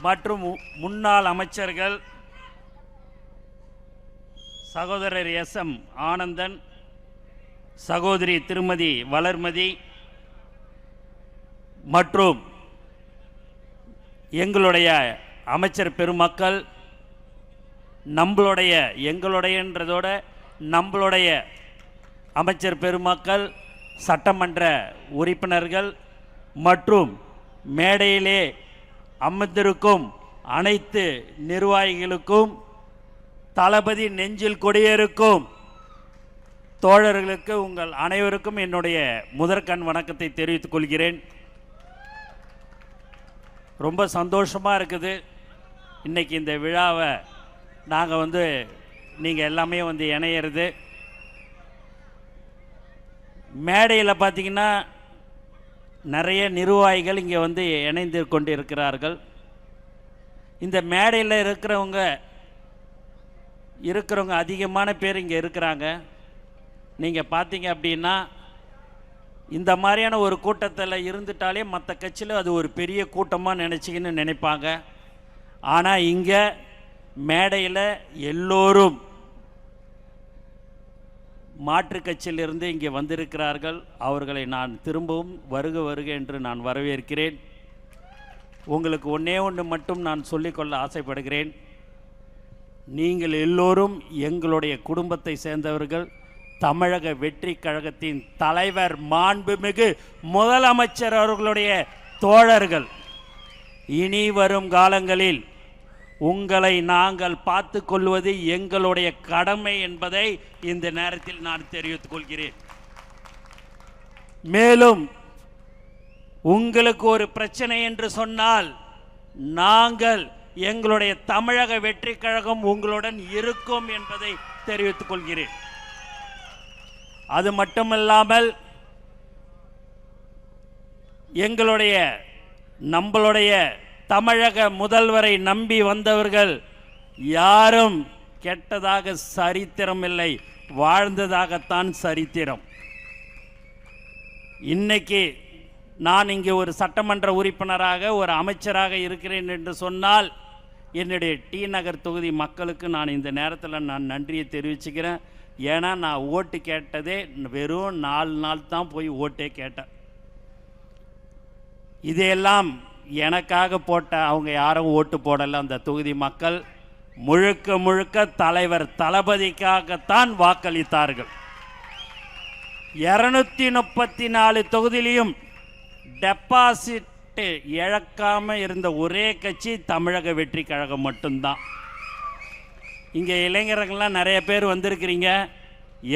மற்றும் முன்னாள் அமைச்சர்கள் சகோதரர் எஸ்.எம். ஆனந்தன், சகோதரி திருமதி வளர்மதி மற்றும் எங்களுடைய அமைச்சர் பெருமக்கள், எங்களுடையன்றதோட நம்மளுடைய அமைச்சர் பெருமக்கள், சட்டமன்ற உறுப்பினர்கள் மற்றும் மேடையிலே அமர்ந்திருக்கும் அனைத்து நிர்வாகிகளுக்கும், தளபதி நெஞ்சில் கொடியேறுக்கும் தோழர்களுக்கு உங்கள் அனைவருக்கும் என்னுடைய முதற்கண் வணக்கத்தை தெரிவித்துக் கொள்கிறேன். ரொம்ப சந்தோஷமாக இருக்குது. இன்றைக்கி இந்த விழாவை நாங்கள் நீங்கள் எல்லாமே இணையிறது. மேடையில் பார்த்திங்கன்னா நிறைய நிர்வாகிகள் இங்கே இணைந்து கொண்டு இருக்கிறார்கள். இந்த மேடையில் இருக்கிறவங்க அதிகமான பேர் இங்கே இருக்கிறாங்க. நீங்கள் பார்த்தீங்க அப்படின்னா இந்த மாதிரியான ஒரு கூட்டத்தில் இருந்துட்டாலே மற்ற கட்சியில் அது ஒரு பெரிய கூட்டமாக நினைப்பாங்க. ஆனால் இங்கே மேடையில் எல்லோரும் மாற்று கட்சியிலிருந்து இங்கே வந்திருக்கிறார்கள். அவர்களை நான் திரும்பவும் வருக என்று நான் வரவேற்கிறேன். உங்களுக்கு ஒன்று மட்டும் நான் சொல்லிக்கொள்ள ஆசைப்படுகிறேன். நீங்கள் எல்லோரும் எங்களுடைய குடும்பத்தை சேர்ந்தவர்கள். தமிழக வெற்றி கழகத்தின் தலைவர் மாண்புமிகு முதலமைச்சர் அவர்களுடைய தோழர்கள். இனி வரும் காலங்களில் உங்களை நாங்கள் பார்த்து கொள்வது எங்களுடைய கடமை என்பதை இந்த நேரத்தில் நான் தெரிவித்துக் கொள்கிறேன். மேலும் உங்களுக்கு ஒரு பிரச்சனை என்று சொன்னால் நாங்கள் எங்களுடைய தமிழக வெற்றி கழகம் உங்களுடன் இருக்கும் என்பதை தெரிவித்துக் கொள்கிறேன். அது மட்டுமல்லாமல் நம்மளுடைய தமிழக முதல்வரை நம்பி வந்தவர்கள் யாரும் கெட்டதாக சரித்திரம் இல்லை, வாழ்ந்ததாகத்தான் சரித்திரம். இன்னைக்கு நான் இங்கே ஒரு சட்டமன்ற உறுப்பினராக, ஒரு அமைச்சராக இருக்கிறேன் என்று சொன்னால் என்னுடைய டி நகர் தொகுதி மக்களுக்கு நான் இந்த நேரத்தில் நான் நன்றியை தெரிவிச்சுக்கிறேன். ஏன்னா நான் ஓட்டு கேட்டதே வெறும் 4 நாள் தான் போய் ஓட்டே கேட்டேன். இதையெல்லாம் எனக்காக போட்ட அவங்க யாரும் ஓட்டு போடலை. அந்த தொகுதி மக்கள் முழுக்க தலைவர் தளபதிக்காகத்தான் வாக்களித்தார்கள். 234 தொகுதியிலையும் டெபாசிட் இழக்காமல் இருந்த ஒரே கட்சி தமிழக வெற்றி கழகம் மட்டும்தான். இங்கே இளைஞர்கள்லாம் நிறைய பேர் வந்திருக்கிறீங்க.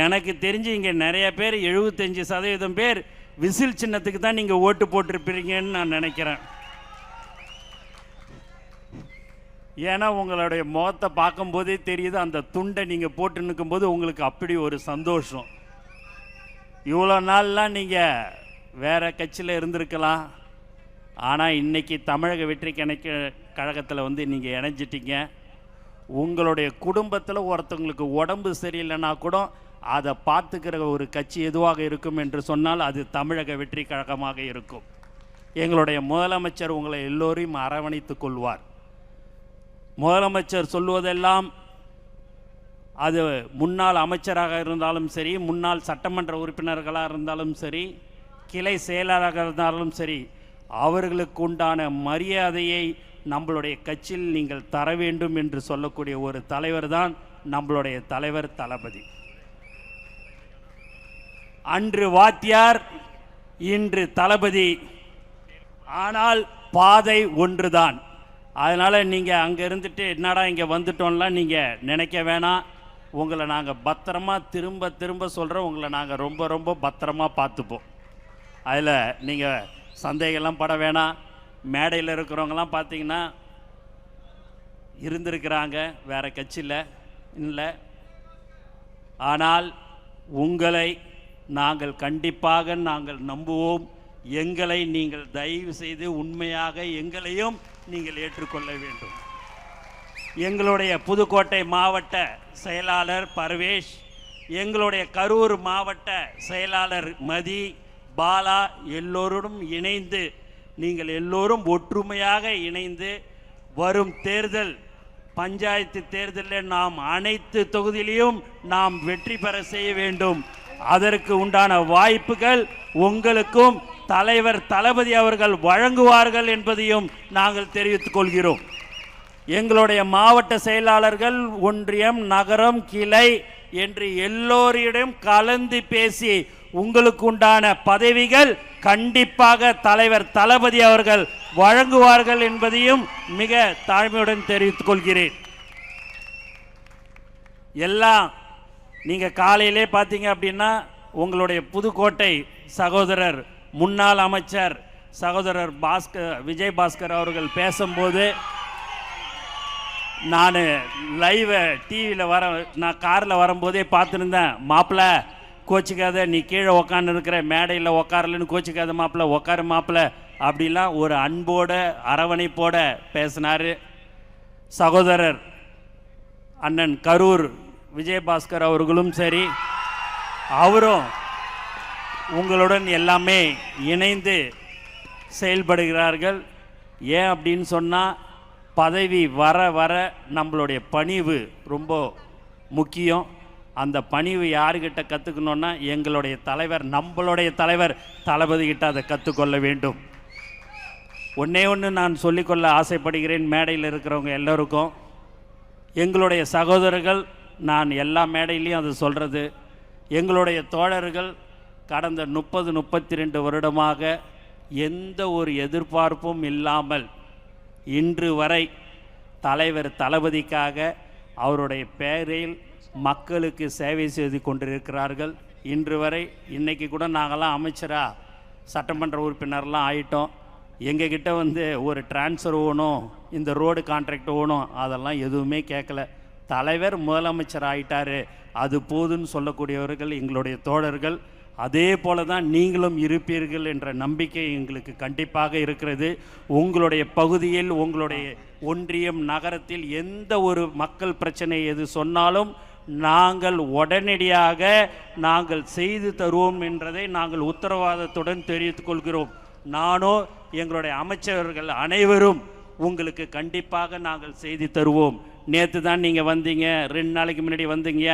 எனக்கு தெரிஞ்சு இங்கே நிறைய பேர் 75% பேர் விசில் சின்னத்துக்கு தான் நீங்கள் ஓட்டு போட்டிருப்பீங்கன்னு நான் நினைக்கிறேன். ஏன்னா உங்களுடைய முகத்தை பார்க்கும்போதே தெரியுது, அந்த துண்டை நீங்கள் போட்டு நிற்கும்போது உங்களுக்கு அப்படி ஒரு சந்தோஷம். இவ்வளோ நாள்லாம் நீங்கள் வேறு கட்சியில் இருந்திருக்கலாம். ஆனால் இன்றைக்கி தமிழக வெற்றி கழகத்தில் நீங்கள் இணைஞ்சிட்டீங்க. உங்களுடைய குடும்பத்தில் ஒருத்தவங்களுக்கு உடம்பு சரியில்லைன்னா கூட அதை பார்த்துக்கிற ஒரு கட்சி எதுவாக இருக்கும் என்று சொன்னால் அது தமிழக வெற்றி கழகமாக இருக்கும். எங்களுடைய முதலமைச்சர் உங்களை எல்லோரையும் அரவணைத்து கொள்வார். முதலமைச்சர் சொல்வதெல்லாம் அது முன்னாள் அமைச்சராக இருந்தாலும் சரி, முன்னாள் சட்டமன்ற உறுப்பினர்களாக இருந்தாலும் சரி, கிளை செயலராக இருந்தாலும் சரி, அவர்களுக்கு உண்டான மரியாதையை நம்மளுடைய கட்சியில் நீங்கள் தர வேண்டும் என்று சொல்லக்கூடிய ஒரு தலைவர் தான் நம்மளுடைய தலைவர் தளபதி. அன்று வாத்தியார், இன்று தளபதி. ஆனால் பாதை ஒன்றுதான். அதனால் நீங்கள் அங்கே இருந்துட்டு என்னடா இங்கே வந்துட்டோம்லாம் நீங்கள் நினைக்க வேணாம். உங்களை நாங்கள் பத்திரமா திரும்ப சொல்கிறோம். உங்களை நாங்கள் ரொம்ப பத்திரமா பார்த்துப்போம். அதில் நீங்கள் சந்தேகம்லாம் பட வேணாம். மேடையில் இருக்கிறவங்கலாம் பார்த்தீங்கன்னா இருந்திருக்கிறாங்க வேறு கட்சியில் இல்லை. ஆனால் உங்களை நாங்கள் கண்டிப்பாக நம்புவோம். எங்களை நீங்கள் தயவு செய்து உண்மையாக எங்களையும் நீங்கள் ஏற்றுக்கொள்ள வேண்டும். எங்களுடைய புதுக்கோட்டை மாவட்ட செயலாளர் பர்வேஷ், எங்களுடைய கரூர் மாவட்ட செயலாளர் மதி, பாலா எல்லோருடன் இணைந்து நீங்கள் எல்லோரும் ஒற்றுமையாக இணைந்து வரும் தேர்தல் பஞ்சாயத்து தேர்தலில் நாம் அனைத்து தொகுதியிலையும் நாம் வெற்றி பெற செய்ய வேண்டும். அதற்கு உண்டான வாய்ப்புகள் உங்களுக்கும் தலைவர் தளபதி அவர்கள் வழங்குவார்கள் என்பதையும் நாங்கள் தெரிவித்துக் கொள்கிறோம். எங்களுடைய மாவட்ட செயலாளர்கள், ஒன்றியம், நகரம், கிளை என்று எல்லோரிடம் கலந்து பேசி உங்களுக்கு உண்டான பதவிகள் கண்டிப்பாக தலைவர் தளபதி அவர்கள் வழங்குவார்கள் என்பதையும் மிக தாழ்மையுடன் தெரிவித்துக் கொள்கிறேன். எல்லாம் நீங்க காலையிலே பார்த்தீங்க அப்படின்னா உங்களுடைய புதுக்கோட்டை சகோதரர் முன்னாள் அமைச்சர் சகோதரர் விஜய் பாஸ்கர் அவர்கள் பேசும்போது நான் லைவ் டிவியில் நான் காரில் வரும்போதே பார்த்துருந்தேன். மாப்பிள்ள கோச்சிக்காத, நீ கீழே உக்காந்து இருக்கிற மேடையில் உக்காரலன்னு கோச்சிக்காத மாப்பிள்ள, உக்கார மாப்பிள்ள அப்படிலாம் ஒரு அன்போட அரவணைப்போட பேசினார். சகோதரர் அண்ணன் கரூர் விஜயபாஸ்கர் அவர்களும் சரி, அவரும் உங்களுடன் எல்லாமே இணைந்து செயல்படுகிறார்கள். ஏன் அப்படின்னு சொன்னால் பதவி வர வர நம்மளுடைய பணிவு ரொம்ப முக்கியம். அந்த பணிவு யாருக்கிட்ட கற்றுக்கணுன்னா எங்களுடைய தலைவர், நம்மளுடைய தலைவர் தளபதிக்கிட்ட அதை கற்றுக்கொள்ள வேண்டும். ஒன்றே ஒன்று நான் சொல்லிக்கொள்ள ஆசைப்படுகிறேன் மேடையில் இருக்கிறவங்க எல்லோருக்கும். எங்களுடைய சகோதரர்கள், நான் எல்லா மேடையிலையும் அது சொல்கிறது, எங்களுடைய தோழர்கள் கடந்த 32 வருடமாக எந்த ஒரு எதிர்பார்ப்பும் இல்லாமல் இன்று வரை தலைவர் தளபதிக்காக அவருடைய பெயரில் மக்களுக்கு சேவை செய்து கொண்டிருக்கிறார்கள். இன்று வரை இன்றைக்கி கூட நாங்கள்லாம் அமைச்சராக சட்டமன்ற உறுப்பினர்லாம் ஆயிட்டோம். எங்ககிட்ட ஒரு டிரான்ஸ்ஃபர் ஓணும், இந்த ரோடு கான்ட்ராக்ட் ஓணும், அதெல்லாம் எதுவுமே கேட்கல. தலைவர் முதலமைச்சர் ஆயிட்டார், அது போதுன்னு சொல்லக்கூடியவர்கள் எங்களுடைய தோழர்கள். அதே போல தான் நீங்களும் இருப்பீர்கள் என்ற நம்பிக்கை எங்களுக்கு கண்டிப்பாக இருக்கிறது. உங்களுடைய பகுதியில், உங்களுடைய ஒன்றியம், நகரத்தில் எந்த ஒரு மக்கள் பிரச்சனை எது சொன்னாலும் நாங்கள் உடனடியாக நாங்கள் செய்து தருவோம் என்றதை நாங்கள் உத்தரவாதத்துடன் தெரிவித்துக் கொள்கிறோம். நானோ எங்களுடைய அமைச்சர்கள் அனைவரும் உங்களுக்கு கண்டிப்பாக நாங்கள் செய்து தருவோம். நேற்று தான் நீங்கள் வந்தீங்க, 2 நாளைக்கு முன்னாடி வந்தீங்க,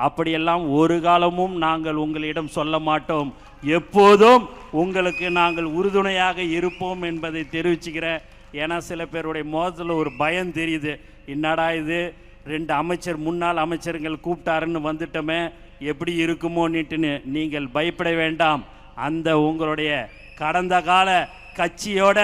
அப்படியெல்லாம் ஒரு காலமும் நாங்கள் உங்களிடம் சொல்ல மாட்டோம். எப்போதும் உங்களுக்கு நாங்கள் உறுதுணையாக இருப்போம் என்பதை தெரிவிச்சுக்கிறேன். ஏன்னா சில பேருடைய முகத்தில் ஒரு பயம் தெரியுது, என்னடா இது 2 அமைச்சர் முன்னாள் அமைச்சர்கள் கூப்பிட்டாருன்னு வந்துட்டோமே எப்படி இருக்குமோன்னுட்டுன்னு. நீங்கள் பயப்பட வேண்டாம். அந்த உங்களுடைய கடந்த கால கட்சியோட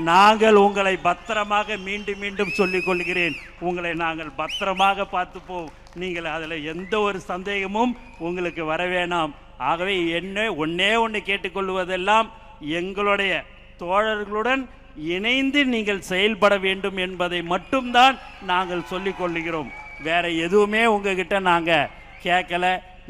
நாங்கள் உங்களை பத்திரமாக மீண்டும் மீண்டும் சொல்லிக் கொள்கிறேன், உங்களை நாங்கள் பத்திரமாக பார்த்துப்போம். நீங்கள் அதில் எந்த ஒரு சந்தேகமும் உங்களுக்கு வர வேணாம். ஆகவே ஒன்னே ஒன்று கேட்டுக்கொள்வதெல்லாம் எங்களுடைய தோழர்களுடன் இணைந்து நீங்கள் செயல்பட வேண்டும் என்பதை மட்டும்தான் நாங்கள் சொல்லிக் கொள்கிறோம். வேற எதுவுமே உங்ககிட்ட நாங்கள் கேட்கல.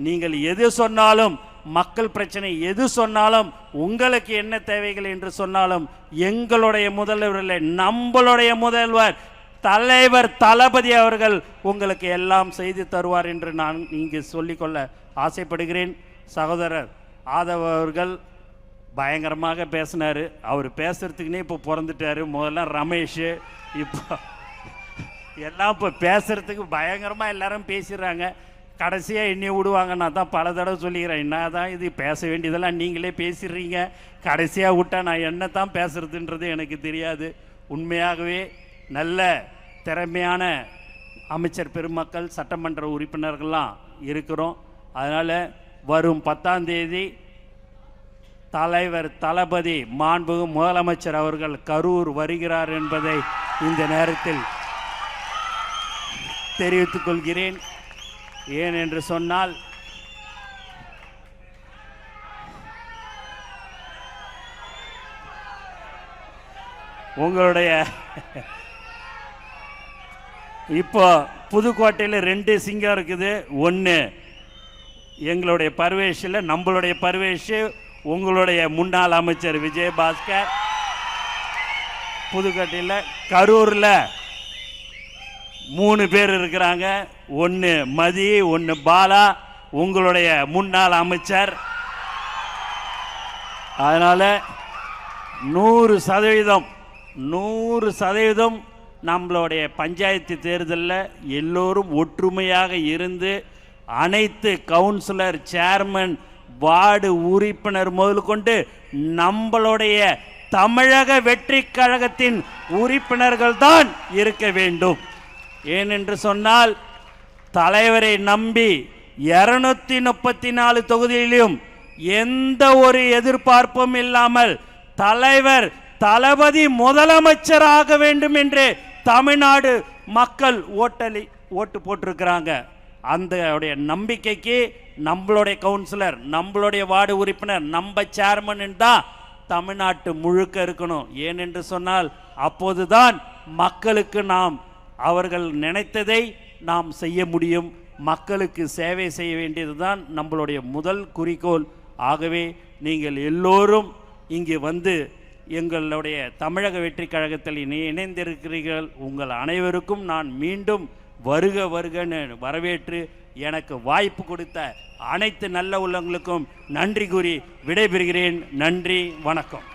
நீங்கள் எது சொன்னாலும், மக்கள் பிரச்சனை எது சொன்னாலும், உங்களுக்கு என்ன தேவைகள் என்று சொன்னாலும் எங்களுடைய முதல்வர், நம்மளுடைய முதல்வர் தலைவர் தளபதி அவர்கள் உங்களுக்கு எல்லாம் செய்து தருவார் என்று நான் இங்கு சொல்லிக்கொள்ள ஆசைப்படுகிறேன். சகோதரர் ஆதவ் அவர்கள் பயங்கரமாக பேசினார். அவர் பேசுறதுக்குன்னே இப்போ பிறந்துட்டார். முதல்ல ரமேஷ், இப்போ எல்லாம் இப்போ பேசுறதுக்கு பயங்கரமாக எல்லாரும் பேசிடுறாங்க. கடைசியாக என்னை விடுவாங்க. நான் தான் பல தடவை சொல்லிக்கிறேன், என்ன தான் இது பேச வேண்டியதெல்லாம் நீங்களே பேசிடுறீங்க, கடைசியாக விட்டால் நான் என்ன தான் பேசுறதுன்றது எனக்கு தெரியாது. உண்மையாகவே நல்ல திறமையான அமைச்சர் பெருமக்கள், சட்டமன்ற உறுப்பினர்கள்லாம் இருக்கிறோம். அதனால் வரும் 10ஆம் தேதி தலைவர் தளபதி மாண்புமிகு முதலமைச்சர் அவர்கள் கரூர் வருகிறார் என்பதை இந்த நேரத்தில் தெரிவித்துக் கொள்கிறேன். ஏன் என்று சொன்னால் உங்களுடைய இப்போ புதுக்கோட்டையில் 2 சிங்கம் இருக்குது. ஒன்று எங்களுடைய பர்வேஷில், நம்மளுடைய பர்வேஷ், உங்களுடைய முன்னாள் அமைச்சர் விஜயபாஸ்கர். புதுக்கோட்டையில் கரூரில் 3 பேர் இருக்கிறாங்க. ஒன்று மதி, ஒன்று பாலா, உங்களுடைய முன்னாள் அமைச்சர். அதனால் 100% நம்மளுடைய பஞ்சாயத்து தேர்தலில் எல்லோரும் ஒற்றுமையாக இருந்து அனைத்து கவுன்சிலர், சேர்மன், வார்டு உறுப்பினர் முதல் கொண்டு நம்மளுடைய தமிழக வெற்றி கழகத்தின் உறுப்பினர்கள் தான் இருக்க வேண்டும். ஏனென்று சொன்னால் தலைவரை நம்பி 234 தொகுதியிலும் எந்த ஒரு எதிர்பார்ப்பும் இல்லாமல் தலைவர் தளபதி முதலமைச்சராக வேண்டும் என்று தமிழ்நாடு மக்கள் ஓட்டு போட்டிருக்கிறாங்க. அந்த நம்பிக்கைக்கு நம்மளுடைய கவுன்சிலர், நம்மளுடைய வார்டு உறுப்பினர், நம்ம சேர்மன் தான் தமிழ்நாட்டு முழுக்க இருக்கணும். ஏனென்று சொன்னால் அப்போதுதான் மக்களுக்கு நாம் அவர்கள் நினைத்ததை நாம் செய்ய முடியும். மக்களுக்கு சேவை செய்ய வேண்டியதுதான் நம்மளுடைய முதல் குறிக்கோள். ஆகவே நீங்கள் எல்லோரும் இங்கே வந்து எங்களுடைய தமிழக வெற்றி கழகத்தில் இணைந்திருக்கிறீர்கள். உங்கள் அனைவருக்கும் நான் மீண்டும் வருக வருகன்னு வரவேற்று எனக்கு வாய்ப்பு கொடுத்த அனைத்து நல்ல உள்ளங்களுக்கும் நன்றி கூறி விடைபெறுகிறேன். நன்றி, வணக்கம்.